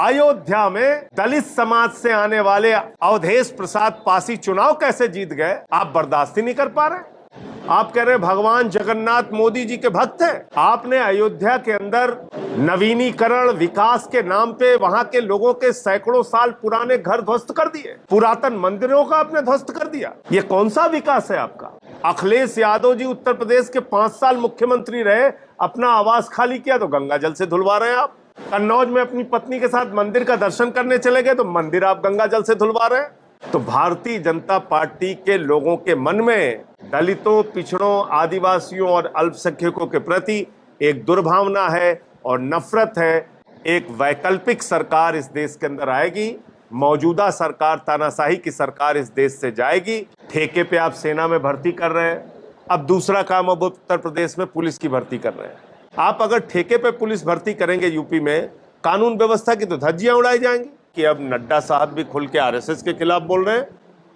अयोध्या में दलित समाज से आने वाले अवधेश प्रसाद पासी चुनाव कैसे जीत गए, आप बर्दाश्त ही नहीं कर पा रहे। आप कह रहे भगवान जगन्नाथ मोदी जी के भक्त हैं। आपने अयोध्या के अंदर नवीनीकरण विकास के नाम पे वहां के लोगों के सैकड़ों साल पुराने घर ध्वस्त कर दिए, पुरातन मंदिरों का आपने ध्वस्त कर दिया। ये कौन सा विकास है आपका? अखिलेश यादव जी उत्तर प्रदेश के 5 साल मुख्यमंत्री रहे, अपना आवास खाली किया तो गंगा जल से धुलवा रहे हैं आप। कन्नौज में अपनी पत्नी के साथ मंदिर का दर्शन करने चले गए तो मंदिर आप गंगा जल से धुलवा रहे हैं। तो भारतीय जनता पार्टी के लोगों के मन में दलितों, पिछड़ों, आदिवासियों और अल्पसंख्यकों के प्रति एक दुर्भावना है और नफरत है। एक वैकल्पिक सरकार इस देश के अंदर आएगी, मौजूदा सरकार तानाशाही की सरकार इस देश से जाएगी। ठेके पे आप सेना में भर्ती कर रहे हैं, अब दूसरा काम अब उत्तर प्रदेश में पुलिस की भर्ती कर रहे हैं। आप अगर ठेके पे पुलिस भर्ती करेंगे यूपी में, कानून व्यवस्था की तो धज्जियां उड़ाई जाएंगी कि अब नड्डा साहब भी खुल के आरएसएस के खिलाफ बोल रहे हैं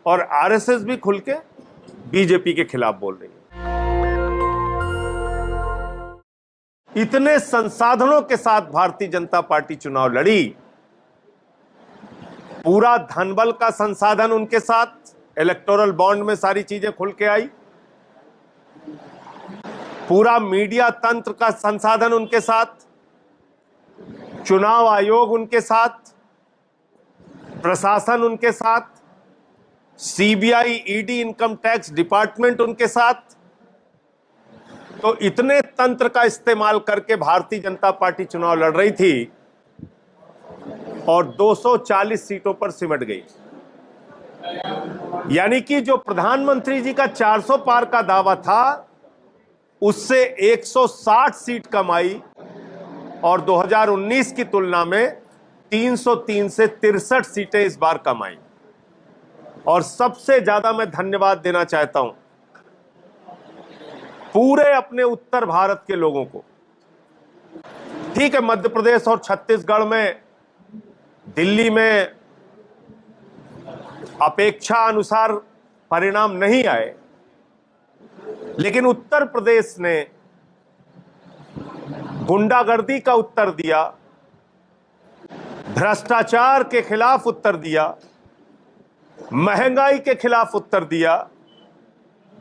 और आरएसएस भी खुल के बीजेपी के खिलाफ बोल रही है। इतने संसाधनों के साथ भारतीय जनता पार्टी चुनाव लड़ी, पूरा धनबल का संसाधन उनके साथ, इलेक्टोरल बॉन्ड में सारी चीजें खुल के आई, पूरा मीडिया तंत्र का संसाधन उनके साथ, चुनाव आयोग उनके साथ, प्रशासन उनके साथ, CBI, ED, income tax department उनके साथ। तो इतने तंत्र का इस्तेमाल करके भारतीय जनता पार्टी चुनाव लड़ रही थी और 240 सीटों पर सिमट गई। यानी कि जो प्रधानमंत्री जी का 400 पार का दावा था, उससे 160 सीट कम आई और 2019 की तुलना में 303 से 63 सीटें इस बार कम आई। और सबसे ज्यादा मैं धन्यवाद देना चाहता हूं पूरे अपने उत्तर भारत के लोगों को। ठीक है, मध्य प्रदेश और छत्तीसगढ़ में, दिल्ली में अपेक्षा अनुसार परिणाम नहीं आए, लेकिन उत्तर प्रदेश ने गुंडागर्दी का उत्तर दिया, भ्रष्टाचार के खिलाफ उत्तर दिया, महंगाई के खिलाफ उत्तर दिया,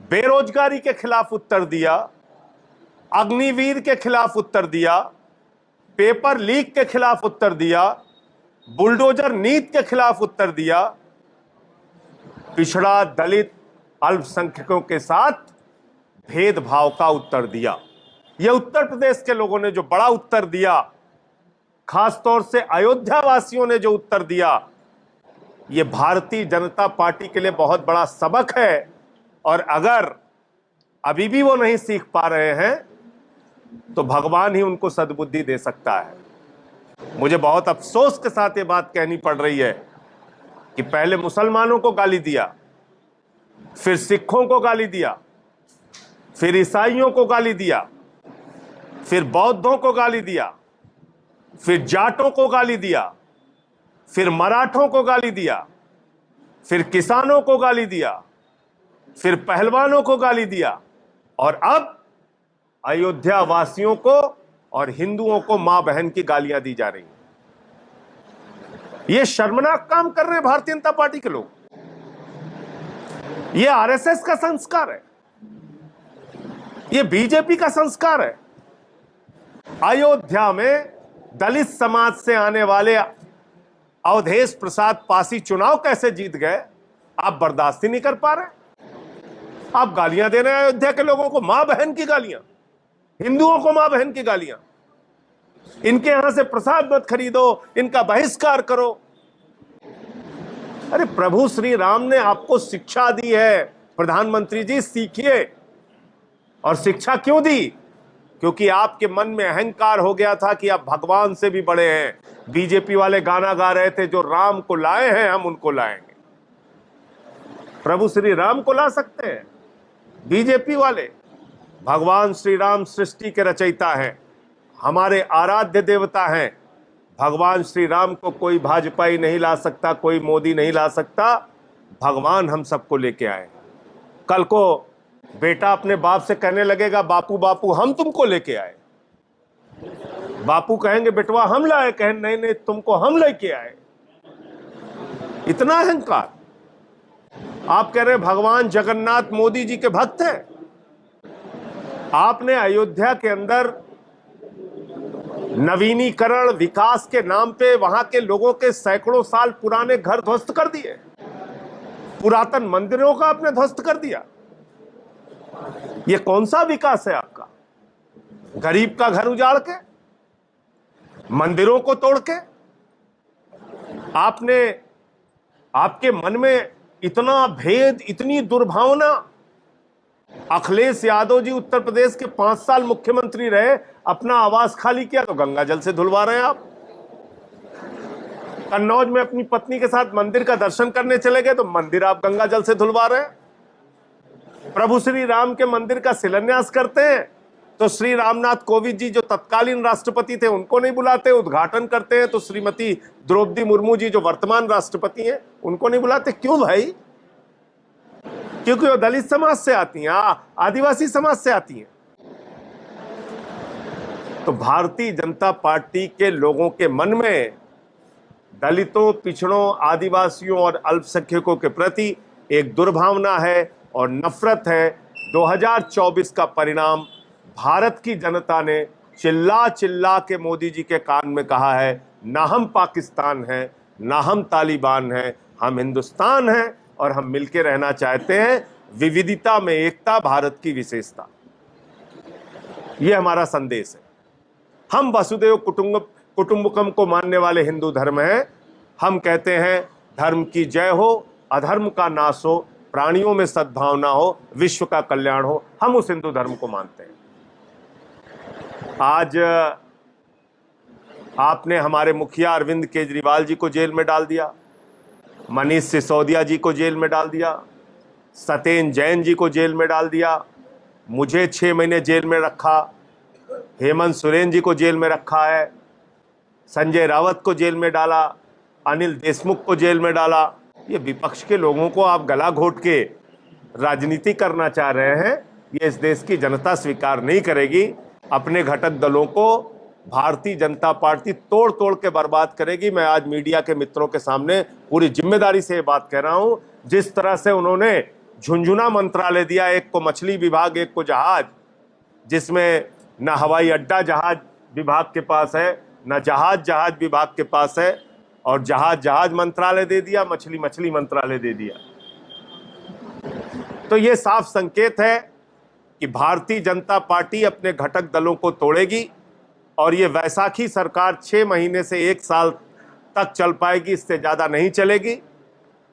बेरोजगारी के खिलाफ उत्तर दिया, अग्निवीर के खिलाफ उत्तर दिया, पेपर लीक के खिलाफ उत्तर दिया, बुलडोजर नीति के खिलाफ उत्तर दिया, पिछड़ा, दलित, अल्पसंख्यकों के साथ भेदभाव का उत्तर दिया। यह उत्तर प्रदेश के लोगों ने जो बड़ा उत्तर दिया, खासतौर से अयोध्या वासियों ने जो उत्तर दिया, यह भारतीय जनता पार्टी के लिए बहुत बड़ा सबक है। और अगर अभी भी वो नहीं सीख पा रहे हैं तो भगवान ही उनको सद्बुद्धि दे सकता है। मुझे बहुत अफसोस के साथ ये बात कहनी पड़ रही है कि पहले मुसलमानों को गाली दिया, फिर सिखों को गाली दिया, फिर ईसाइयों को गाली दिया, फिर बौद्धों को गाली दिया, फिर जाटों को गाली दिया, फिर मराठों को गाली दिया, फिर किसानों को गाली दिया, फिर पहलवानों को गाली दिया और अब अयोध्या वासियों को और हिंदुओं को मां बहन की गालियां दी जा रही हैं। ये शर्मनाक काम कर रहे हैं भारतीय जनता पार्टी के लोग। ये आरएसएस का संस्कार है, ये बीजेपी का संस्कार है। अयोध्या में दलित समाज से आने वाले अवधेश प्रसाद पासी चुनाव कैसे जीत गए, आप बर्दाश्त ही नहीं कर पा रहे। आप गालियां दे रहे हैं अयोध्या के लोगों को, मां बहन की गालियां, हिंदुओं को मां बहन की गालियां। इनके यहां से प्रसाद मत खरीदो, इनका बहिष्कार करो। अरे प्रभु श्री राम ने आपको शिक्षा दी है, प्रधानमंत्री जी सीखिए। और शिक्षा क्यों दी? क्योंकि आपके मन में अहंकार हो गया था कि आप भगवान से भी बड़े हैं। बीजेपी वाले गाना गा रहे थे, जो राम को लाए हैं हम उनको लाएंगे। प्रभु श्री राम को ला सकते हैं बीजेपी वाले? भगवान श्री राम सृष्टि के रचयिता हैं, हमारे आराध्य देवता हैं। भगवान श्री राम को कोई भाजपाई नहीं ला सकता, कोई मोदी नहीं ला सकता। भगवान हम सबको लेके आए। कल को बेटा अपने बाप से कहने लगेगा, बापू बापू हम तुमको लेके आए। बापू कहेंगे बेटवा हम लाए, कहें नहीं नहीं तुमको हम लेके आए। इतना अहंकार। आप कह रहे हैं भगवान जगन्नाथ मोदी जी के भक्त हैं। आपने अयोध्या के अंदर नवीनीकरण विकास के नाम पे वहां के लोगों के सैकड़ों साल पुराने घर ध्वस्त कर दिए, पुरातन मंदिरों का आपने ध्वस्त कर दिया। यह कौन सा विकास है आपका? गरीब का घर उजाड़ के, मंदिरों को तोड़ के। आपके मन में इतना भेद, इतनी दुर्भावना। अखिलेश यादव जी उत्तर प्रदेश के 5 साल मुख्यमंत्री रहे, अपना आवास खाली किया तो गंगा जल से धुलवा रहे हैं आप। कन्नौज में अपनी पत्नी के साथ मंदिर का दर्शन करने चले गए तो मंदिर आप गंगा जल से धुलवा रहे हैं। प्रभु श्री राम के मंदिर का शिलान्यास करते हैं तो श्री रामनाथ कोविंद जी जो तत्कालीन राष्ट्रपति थे उनको नहीं बुलाते। उद्घाटन करते हैं तो श्रीमती द्रौपदी मुर्मू जी जो वर्तमान राष्ट्रपति हैं उनको नहीं बुलाते। क्यों भाई? क्योंकि वो दलित समाज से आती हैं, आदिवासी समाज से आती हैं। तो भारतीय जनता पार्टी के लोगों के मन में दलितों, पिछड़ों, आदिवासियों और अल्पसंख्यकों के प्रति एक दुर्भावना है और नफरत है। 2024 का परिणाम भारत की जनता ने चिल्ला चिल्ला के मोदी जी के कान में कहा है, ना हम पाकिस्तान हैं, ना हम तालिबान हैं, हम हिंदुस्तान हैं और हम मिलके रहना चाहते हैं। विविधता में एकता, भारत की विशेषता, ये हमारा संदेश है। हम वसुदेव कुटुंबकम को मानने वाले हिंदू धर्म हैं। हम कहते हैं धर्म की जय हो, अधर्म का नाश हो, प्राणियों में सद्भावना हो, विश्व का कल्याण हो। हम उस हिंदू धर्म को मानते हैं। आज आपने हमारे मुखिया अरविंद केजरीवाल जी को जेल में डाल दिया, मनीष सिसोदिया जी को जेल में डाल दिया, सत्येंद्र जैन जी को जेल में डाल दिया, मुझे 6 महीने जेल में रखा, हेमंत सोरेन जी को जेल में रखा है, संजय रावत को जेल में डाला, अनिल देशमुख को जेल में डाला। ये विपक्ष के लोगों को आप गला घोट के राजनीति करना चाह रहे हैं, ये इस देश की जनता स्वीकार नहीं करेगी। अपने घटक दलों को भारतीय जनता पार्टी तोड़ तोड़ के बर्बाद करेगी। मैं आज मीडिया के मित्रों के सामने पूरी जिम्मेदारी से ये बात कह रहा हूं। जिस तरह से उन्होंने झुंझुना मंत्रालय दिया, एक को मछली विभाग, एक को जहाज, जिसमें न हवाई अड्डा जहाज विभाग के पास है, न जहाज विभाग के पास है, और जहाज मंत्रालय दे दिया, मछली मंत्रालय दे दिया। तो ये साफ संकेत है कि भारतीय जनता पार्टी अपने घटक दलों को तोड़ेगी और ये वैसाखी सरकार 6 महीने से 1 साल तक चल पाएगी, इससे ज्यादा नहीं चलेगी।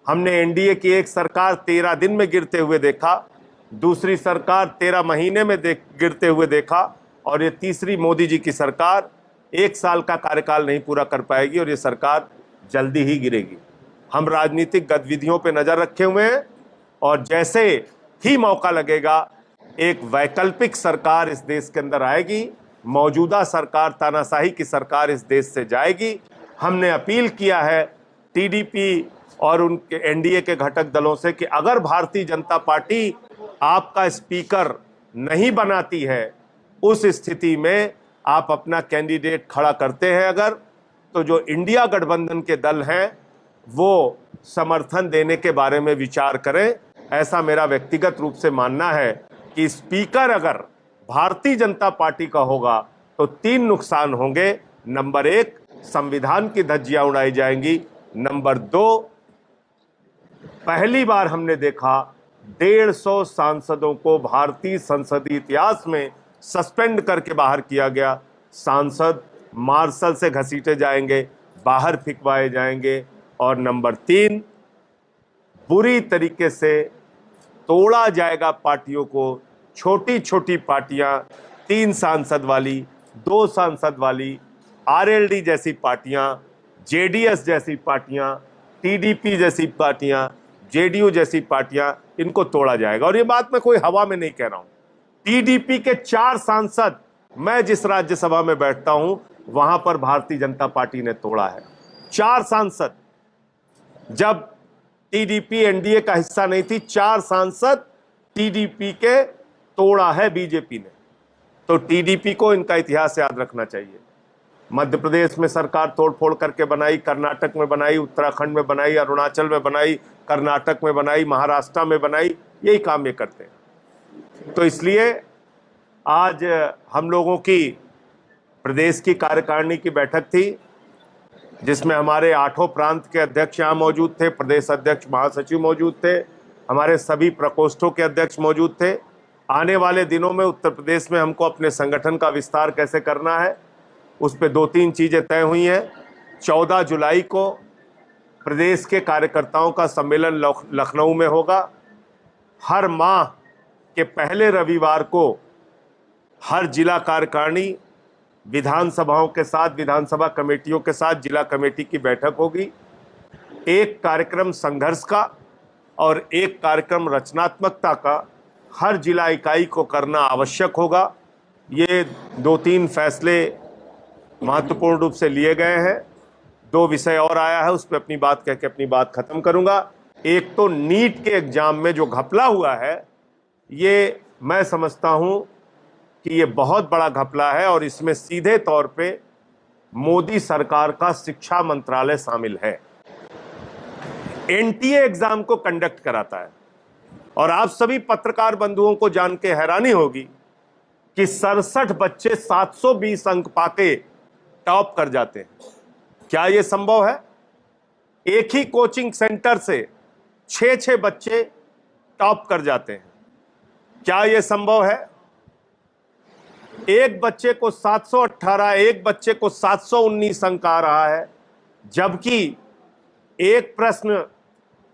हमने एनडीए की एक सरकार 13 दिन में गिरते हुए देखा, दूसरी सरकार 13 महीने में गिरते हुए देखा, और ये तीसरी मोदी जी की सरकार 1 साल का कार्यकाल नहीं पूरा कर पाएगी और ये सरकार जल्दी ही गिरेगी। हम राजनीतिक गतिविधियों पे नजर रखे हुए हैं और जैसे ही मौका लगेगा एक वैकल्पिक सरकार इस देश के अंदर आएगी। मौजूदा सरकार, तानाशाही की सरकार इस देश से जाएगी। हमने अपील किया है टीडीपी और उनके एनडीए के घटक दलों से कि अगर भारतीय जनता पार्टी आपका स्पीकर नहीं बनाती है, उस स्थिति में आप अपना कैंडिडेट खड़ा करते हैं अगर, तो जो इंडिया गठबंधन के दल हैं वो समर्थन देने के बारे में विचार करें। ऐसा मेरा व्यक्तिगत रूप से मानना है कि स्पीकर अगर भारतीय जनता पार्टी का होगा तो 3 नुकसान होंगे। नंबर 1, संविधान की धज्जियां उड़ाई जाएंगी। नंबर 2, पहली बार हमने देखा 150 सांसदों को भारतीय संसदीय इतिहास में सस्पेंड करके बाहर किया गया। सांसद मार्शल से घसीटे जाएंगे, बाहर फिकवाए जाएंगे। और नंबर 3, बुरी तरीके से तोड़ा जाएगा पार्टियों को। छोटी छोटी पार्टियां, 3 सांसद वाली, 2 सांसद वाली, आरएलडी जैसी पार्टियां, जेडीएस जैसी पार्टियां, टीडीपी जैसी पार्टियां, जेडीयू जैसी पार्टियां, इनको तोड़ा जाएगा। और ये बात मैं कोई हवा में नहीं कह रहा हूं। टीडीपी के 4 सांसद मैं जिस राज्यसभा में बैठता हूं वहां पर भारतीय जनता पार्टी ने तोड़ा है। 4 सांसद, जब टीडीपी एनडीए का हिस्सा नहीं थी, 4 सांसद टीडीपी के तोड़ा है बीजेपी ने। तो टीडीपी को इनका इतिहास याद रखना चाहिए। मध्य प्रदेश में सरकार तोड़फोड़ करके बनाई, कर्नाटक में बनाई, उत्तराखंड में बनाई, अरुणाचल में बनाई, कर्नाटक में बनाई, महाराष्ट्र में बनाई, यही काम ये करते हैं। तो इसलिए आज हम लोगों की प्रदेश की कार्यकारिणी की बैठक थी, जिसमें हमारे 8 प्रांत के अध्यक्ष यहाँ मौजूद थे, प्रदेश अध्यक्ष, महासचिव मौजूद थे, हमारे सभी प्रकोष्ठों के अध्यक्ष मौजूद थे। आने वाले दिनों में उत्तर प्रदेश में हमको अपने संगठन का विस्तार कैसे करना है, उस पर 2-3 चीज़ें तय हुई हैं। 14 जुलाई को प्रदेश के कार्यकर्ताओं का सम्मेलन लखनऊ में होगा। हर माह के पहले रविवार को हर जिला कार्यकारिणी विधानसभाओं के साथ, विधानसभा कमेटियों के साथ जिला कमेटी की बैठक होगी। एक कार्यक्रम संघर्ष का और एक कार्यक्रम रचनात्मकता का हर जिला इकाई को करना आवश्यक होगा। ये 2-3 फैसले महत्वपूर्ण रूप से लिए गए हैं। 2 विषय और आया है, उस पर अपनी बात कह के अपनी बात खत्म करूंगा। एक तो नीट के एग्जाम में जो घपला हुआ है, ये मैं समझता हूं कि ये बहुत बड़ा घपला है और इसमें सीधे तौर पे मोदी सरकार का शिक्षा मंत्रालय शामिल है। एनटीए एग्जाम को कंडक्ट कराता है और आप सभी पत्रकार बंधुओं को जान के हैरानी होगी कि 67 बच्चे 720 अंक पाके टॉप कर जाते हैं। क्या यह संभव है? एक ही कोचिंग सेंटर से 6-6 बच्चे टॉप कर जाते हैं। क्या यह संभव है? एक बच्चे को 718, एक बच्चे को 719 अंक आ रहा है, जबकि एक प्रश्न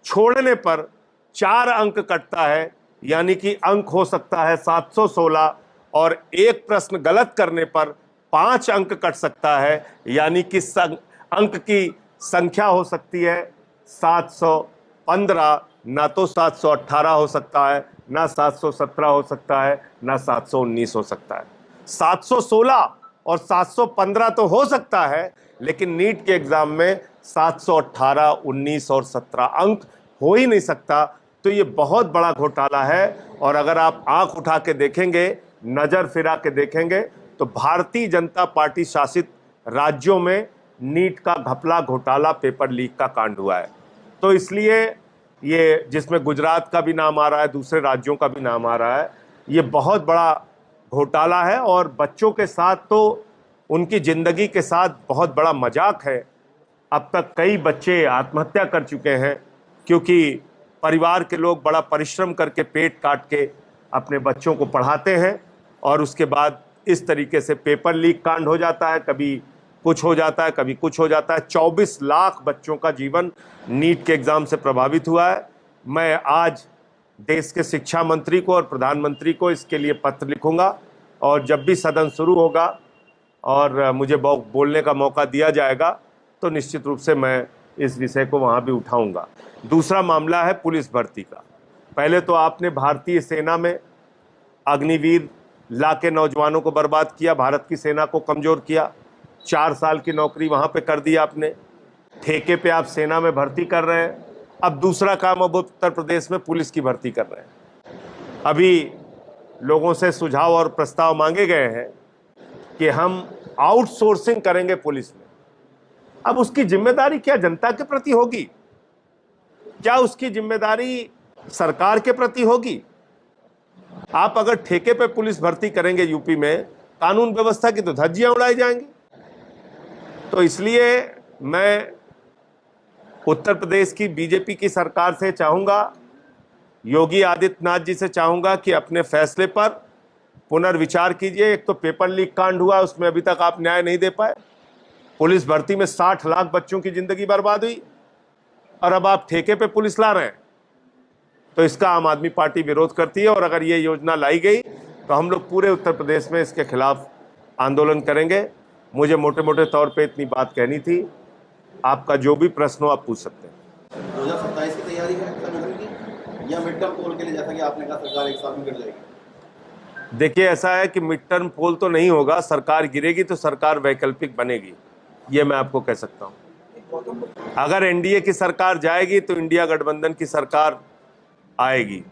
छोड़ने पर 4 अंक कटता है, यानी कि अंक हो सकता है 716, और एक प्रश्न गलत करने पर 5 अंक कट सकता है, यानी कि अंक की संख्या हो सकती है 715, ना तो 718 हो सकता है, ना 717 हो सकता है, ना 719 हो सकता है। 716 और 715 तो हो सकता है, लेकिन नीट के एग्जाम में 718, 19 और 17 अंक हो ही नहीं सकता। तो ये बहुत बड़ा घोटाला है। और अगर आप आंख उठा के देखेंगे, नजर फिरा के देखेंगे, तो भारतीय जनता पार्टी शासित राज्यों में नीट का घपला, घोटाला, पेपर लीक का कांड हुआ है। तो इसलिए ये, जिसमें गुजरात का भी नाम आ रहा है, दूसरे राज्यों का भी नाम आ रहा है, ये बहुत बड़ा घोटाला है और बच्चों के साथ तो उनकी जिंदगी के साथ बहुत बड़ा मजाक है। अब तक कई बच्चे आत्महत्या कर चुके हैं क्योंकि परिवार के लोग बड़ा परिश्रम करके पेट काट के अपने बच्चों को पढ़ाते हैं और उसके बाद इस तरीके से पेपर लीक कांड हो जाता है। कभी कुछ हो जाता है, कभी कुछ हो जाता है। 24 लाख बच्चों का जीवन नीट के एग्जाम से प्रभावित हुआ है। मैं आज देश के शिक्षा मंत्री को और प्रधानमंत्री को इसके लिए पत्र लिखूंगा और जब भी सदन शुरू होगा और मुझे बोलने का मौका दिया जाएगा तो निश्चित रूप से मैं इस विषय को वहां भी उठाऊंगा। दूसरा मामला है पुलिस भर्ती का। पहले तो आपने भारतीय सेना में अग्निवीर ला के नौजवानों को बर्बाद किया, भारत की सेना को कमजोर किया। 4 साल की नौकरी वहां पे कर दी आपने, ठेके पे आप सेना में भर्ती कर रहे हैं। अब दूसरा काम, अब उत्तर प्रदेश में पुलिस की भर्ती कर रहे हैं। अभी लोगों से सुझाव और प्रस्ताव मांगे गए हैं कि हम आउटसोर्सिंग करेंगे पुलिस में। अब उसकी जिम्मेदारी क्या जनता के प्रति होगी? क्या उसकी जिम्मेदारी सरकार के प्रति होगी? आप अगर ठेके पे पुलिस भर्ती करेंगे यूपी में, कानून व्यवस्था की तो धज्जियां उड़ाई जाएंगी। तो इसलिए मैं उत्तर प्रदेश की बीजेपी की सरकार से चाहूंगा, योगी आदित्यनाथ जी से चाहूंगा कि अपने फैसले पर पुनर्विचार कीजिए। एक तो पेपर लीक कांड हुआ, उसमें अभी तक आप न्याय नहीं दे पाए। पुलिस भर्ती में 60 लाख बच्चों की जिंदगी बर्बाद हुई और अब आप ठेके पे पुलिस ला रहे हैं। तो इसका आम आदमी पार्टी विरोध करती है और अगर ये योजना लाई गई तो हम लोग पूरे उत्तर प्रदेश में इसके खिलाफ आंदोलन करेंगे। मुझे मोटे मोटे तौर पे इतनी बात कहनी थी। आपका जो भी प्रश्न हो आप पूछ सकते हैं। 2027 की तैयारी है संगठन की या मिड टर्म पोल के लिए, जैसा कि आपने कहा सरकार 1 साल में गिर जाएगी? देखिए, ऐसा है कि मिड टर्म पोल तो नहीं होगा, सरकार गिरेगी तो सरकार वैकल्पिक बनेगी, ये मैं आपको कह सकता हूँ। अगर एनडीए की सरकार जाएगी तो इंडिया गठबंधन की सरकार आएगी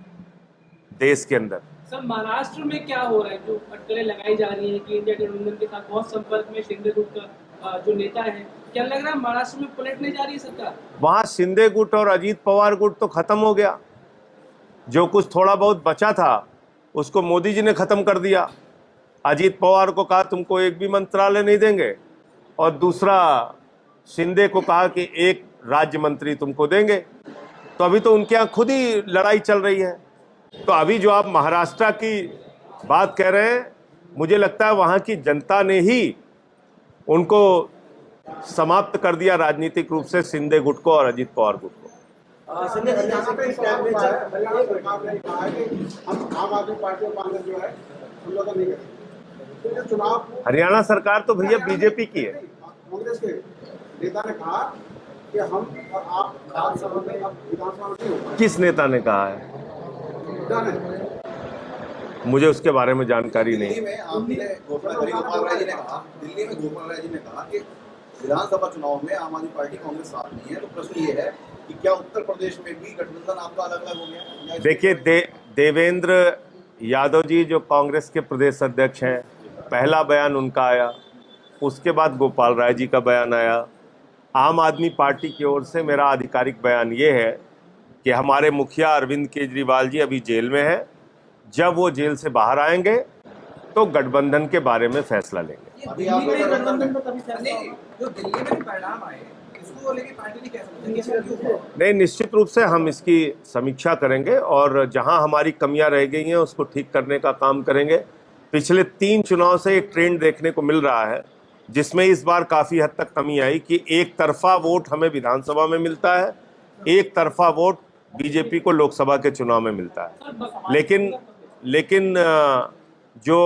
देश के अंदर। सर, महाराष्ट्र में क्या हो रहा है? जो अटकलें लगाई जा रही हैं कि इंडिया गठबंधन के साथ बहुत संपर्क में शिंदे ग्रुप का जो नेता है, क्या लग रहा है महाराष्ट्र में पलटने जा रही है सरकार? वहां शिंदे गुट और अजीत पवार गुट तो खत्म हो गया। जो कुछ थोड़ा बहुत बचा था उसको मोदी जी ने खत्म कर दिया। अजीत पवार को कहा तुमको एक भी मंत्रालय नहीं देंगे, और दूसरा शिंदे को कहा कि एक राज्य मंत्री तुमको देंगे। तो अभी तो उनके यहाँ खुद ही लड़ाई चल रही है। तो अभी जो आप महाराष्ट्र की बात कह रहे हैं, मुझे लगता है वहां की जनता ने ही उनको समाप्त कर दिया राजनीतिक रूप से, शिंदे गुट को और अजीत पवार गुट को। हरियाणा सरकार तो भैया बीजेपी की है। कांग्रेस के नेता ने कहा कि हम और आप विधानसभा में नहीं हो। किस नेता ने कहा है? मुझे उसके बारे में जानकारी नहीं। दिल्ली में आपने घोषणा करी, गोपाल राय जी ने कहा, दिल्ली में गोपाल राय जी ने कहा कि विधानसभा चुनाव में आम आदमी पार्टी कांग्रेस साथ नहीं है। तो प्रश्न ये है कि क्या उत्तर प्रदेश में भी गठबंधन आपका अलग अलग हो गया? देखिए, देवेंद्र यादव जी जो कांग्रेस के प्रदेश अध्यक्ष हैं, पहला बयान उनका आया, उसके बाद गोपाल राय जी का बयान आया। आम आदमी पार्टी की ओर से मेरा आधिकारिक बयान ये है कि हमारे मुखिया अरविंद केजरीवाल जी अभी जेल में हैं। जब वो जेल से बाहर आएंगे तो गठबंधन के बारे में फैसला लेंगे। अभी आप जो दिल्ली में परिणाम आए, इसको लेके पार्टी ने क्या समझा? नहीं, निश्चित रूप से हम इसकी समीक्षा करेंगे और जहां हमारी कमियां रह गई हैं उसको ठीक करने का काम करेंगे। पिछले 3 चुनाव से एक ट्रेंड देखने को मिल रहा है जिसमें इस बार काफ़ी हद तक कमी आई कि एक तरफा वोट हमें विधानसभा में मिलता है, एक तरफा वोट बीजेपी को लोकसभा के चुनाव में मिलता है। लेकिन जो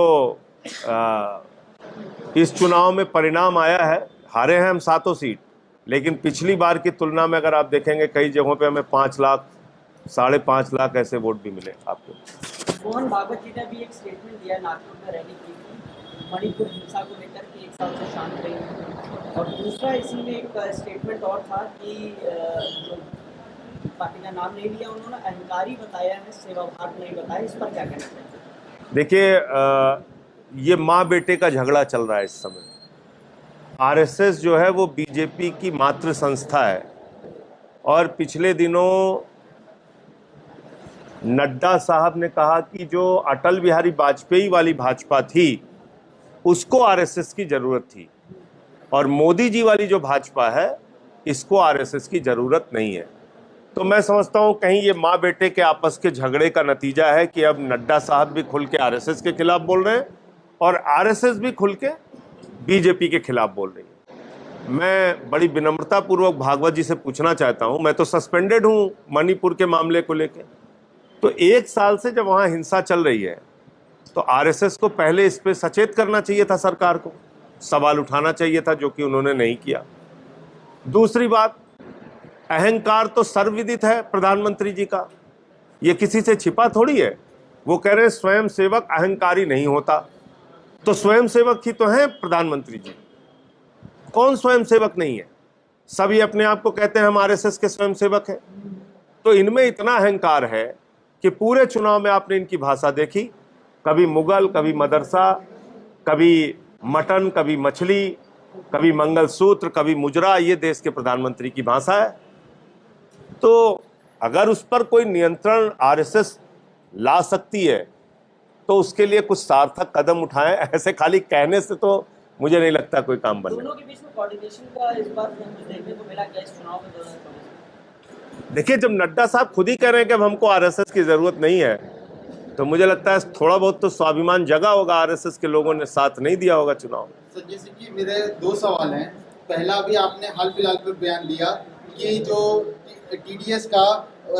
इस चुनाव में परिणाम आया है, हारे हैं हम 7 सीट, लेकिन पिछली बार की तुलना में अगर आप देखेंगे कई जगहों पे हमें 5 लाख, 5.5 लाख ऐसे वोट भी मिले आपको। मोहन भागवत जी ने भी एक स्टेटमेंट दिया, नागपुर में रैली की थी, मणिपुर हिंसा को लेकर के 1 साल से शांत रही है। और दूसरा इसी में एक स्टेटमेंट और था कि जो पार्टी का नाम नहीं लिया उन्होंने, अहंकारी बताया है, सेवा भाग नहीं बताया। इस पर क्या कहना चाहिए? देखिए, ये माँ बेटे का झगड़ा चल रहा है इस समय। आरएसएस जो है वो बीजेपी की मातृ संस्था है, और पिछले दिनों नड्डा साहब ने कहा कि जो अटल बिहारी वाजपेयी वाली भाजपा थी उसको आरएसएस की जरूरत थी, और मोदी जी वाली जो भाजपा है इसको आरएसएस की जरूरत नहीं है। तो मैं समझता हूं कहीं ये माँ बेटे के आपस के झगड़े का नतीजा है कि अब नड्डा साहब भी खुल के आरएसएस के खिलाफ बोल रहे हैं और आरएसएस भी खुल के बीजेपी के खिलाफ बोल रही है। मैं बड़ी विनम्रता पूर्वक भागवत जी से पूछना चाहता हूं, मैं तो सस्पेंडेड हूं मणिपुर के मामले को लेकर, तो 1 साल से जब वहां हिंसा चल रही है तो आरएसएस को पहले इस पे सचेत करना चाहिए था, सरकार को सवाल उठाना चाहिए था, जो कि उन्होंने नहीं किया। दूसरी बात, अहंकार तो सर्वविदित है प्रधानमंत्री जी का, ये किसी से छिपा थोड़ी है। वो कह रहे हैं स्वयं सेवक अहंकारी नहीं होता, तो स्वयं सेवक ही तो हैं प्रधानमंत्री जी। कौन स्वयं सेवक नहीं है? सभी अपने आप को कहते हैं हम आरएसएस के स्वयं सेवक हैं। तो इनमें इतना अहंकार है कि पूरे चुनाव में आपने इनकी भाषा देखी, कभी मुगल, कभी मदरसा, कभी मटन, कभी मछली, कभी मंगलसूत्र, कभी मुजरा, ये देश के प्रधानमंत्री की भाषा है। तो अगर उस पर कोई नियंत्रण आरएसएस ला सकती है तो उसके लिए कुछ सार्थक कदम उठाएं। ऐसे खाली कहने से तो मुझे नहीं लगता कोई काम बने। दोनों के बीच में कोऑर्डिनेशन का इस बार देखने को मिला क्या इस चुनाव के दौरान? देखिए, जब नड्डा साहब खुद ही कह रहे हैं कि अब हमको आरएसएस की जरूरत नहीं है, तो मुझे लगता है थोड़ा बहुत तो स्वाभिमान जगा होगा, आरएसएस के लोगों ने साथ नहीं दिया होगा चुनाव। संजय सिंह जी, मेरे 2 सवाल हैं। पहला, अभी आपने हाल फिलहाल में बयान दिया कि जो टीडीएस का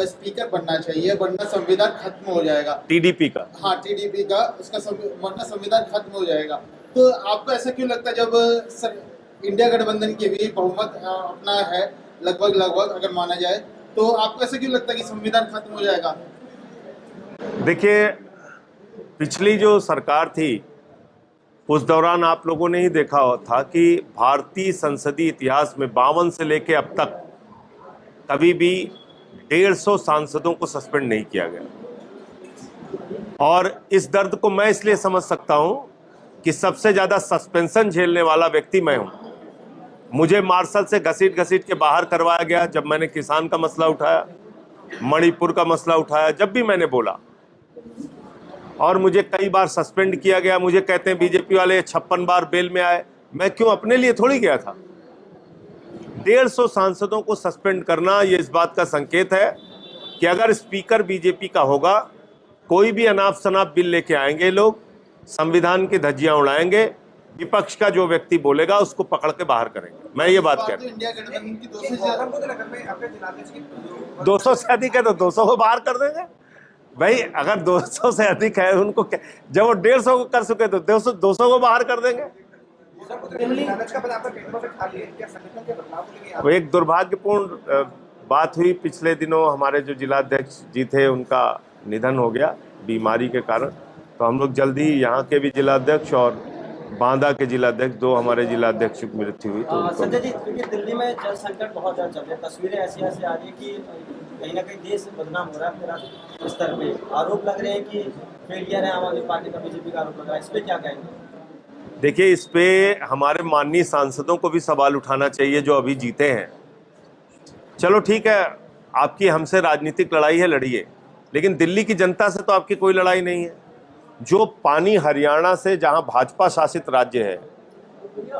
स्पीकर बनना चाहिए वरना संविधान खत्म हो जाएगा। टीडीपी का? हाँ, टीडीपी का, उसका वरना संविधान खत्म हो जाएगा। तो आपको ऐसा क्यों लगता है, जब इंडिया गठबंधन के भी बहुमत अपना है लगभग अगर माना जाए, तो आपको ऐसा क्यों लगता है कि संविधान खत्म हो जाएगा? देखिए, पिछली जो सरकार थी उस दौरान आप लोगों ने ही देखा था कि भारतीय संसदीय इतिहास में 52 से लेके अब तक कभी भी 150 सांसदों को सस्पेंड नहीं किया गया। और इस दर्द को मैं इसलिए समझ सकता हूं कि सबसे ज्यादा सस्पेंशन झेलने वाला व्यक्ति मैं हूं। मुझे मार्शल से घसीट घसीट के बाहर करवाया गया जब मैंने किसान का मसला उठाया, मणिपुर का मसला उठाया, जब भी मैंने बोला। और मुझे कई बार सस्पेंड किया गया। मुझे कहते हैं बीजेपी वाले 56 बार बेल में आए। मैं क्यों? अपने लिए थोड़ी गया था। 150 सांसदों को सस्पेंड करना ये इस बात का संकेत है कि अगर स्पीकर बीजेपी का होगा, कोई भी अनाप शनाप बिल लेके आएंगे लोग, संविधान की धज्जियां उड़ाएंगे, विपक्ष का जो व्यक्ति बोलेगा उसको पकड़ के बाहर करेंगे। मैं ये बात कह रहा हूं। इंडिया गठबंधन की 200 से गौतम बुद्ध नगर में अपने जिलाध्यक्ष की 200 से अधिक है तो 200 को बाहर कर देंगे भाई। अगर 200 से अधिक है उनको क्या, जब वो 150 को कर चुके तो 200 को बाहर कर देंगे। जिलाध्यक्ष का पद आपका पेपर पे खाली है, क्या संगठन के बदलाव को लेके वो एक दुर्भाग्यपूर्ण बात हुई। पिछले दिनों हमारे जो जिलाध्यक्ष जी थे उनका निधन हो गया बीमारी के कारण। तो हम लोग जल्दी ही यहाँ के भी जिलाध्यक्ष और बांदा के जिलाध्यक्ष, 2 हमारे जिलाध्यक्ष की मृत्यु हुई। तो संजय जी, क्योंकि दिल्ली में जल संकट बहुत ज़्यादा चल रहा है, तस्वीरें ऐसी ऐसी आ रही है कि कहीं ना कहीं देश बदनाम हो रहा है पूरा स्तर पे। आरोप लग रहे हैं कि फेलियर है आम आदमी पार्टी का, बीजेपी का आरोप लग रहा है। इस पर क्या कहेंगे? देखिए, इस पे हमारे माननीय सांसदों को भी सवाल उठाना चाहिए जो अभी जीते हैं। चलो ठीक है, आपकी हमसे राजनीतिक लड़ाई है, लड़िए, लेकिन दिल्ली की जनता से तो आपकी कोई लड़ाई नहीं है। जो पानी हरियाणा से, जहां भाजपा शासित राज्य है,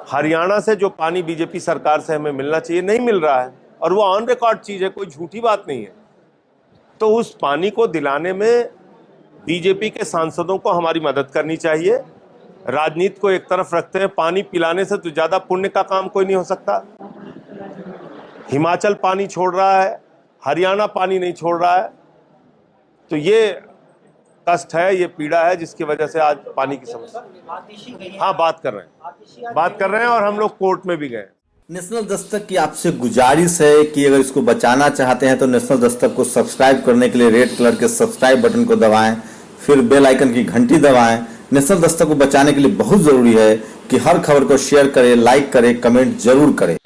हरियाणा से जो पानी बीजेपी सरकार से हमें मिलना चाहिए नहीं मिल रहा है, और वो ऑन रिकॉर्ड चीज है, कोई झूठी बात नहीं है। तो उस पानी को दिलाने में बीजेपी के सांसदों को हमारी मदद करनी चाहिए। राजनीति को एक तरफ रखते हैं, पानी पिलाने से तो ज्यादा पुण्य का काम कोई नहीं हो सकता। हिमाचल पानी छोड़ रहा है, हरियाणा पानी नहीं छोड़ रहा है। तो ये कष्ट है, ये पीड़ा है जिसकी वजह से आज पानी की समस्या। हाँ, बात कर रहे हैं और हम लोग कोर्ट में भी गए। नेशनल दस्तक की आपसे गुजारिश है कि अगर इसको बचाना चाहते हैं तो नेशनल दस्तक को सब्सक्राइब करने के लिए रेड कलर के सब्सक्राइब बटन को दबाएं, फिर बेल आइकन की घंटी दबाएं। नेशनल दस्तक को बचाने के लिए बहुत जरूरी है कि हर खबर को शेयर करें, लाइक करें, कमेंट जरूर करें।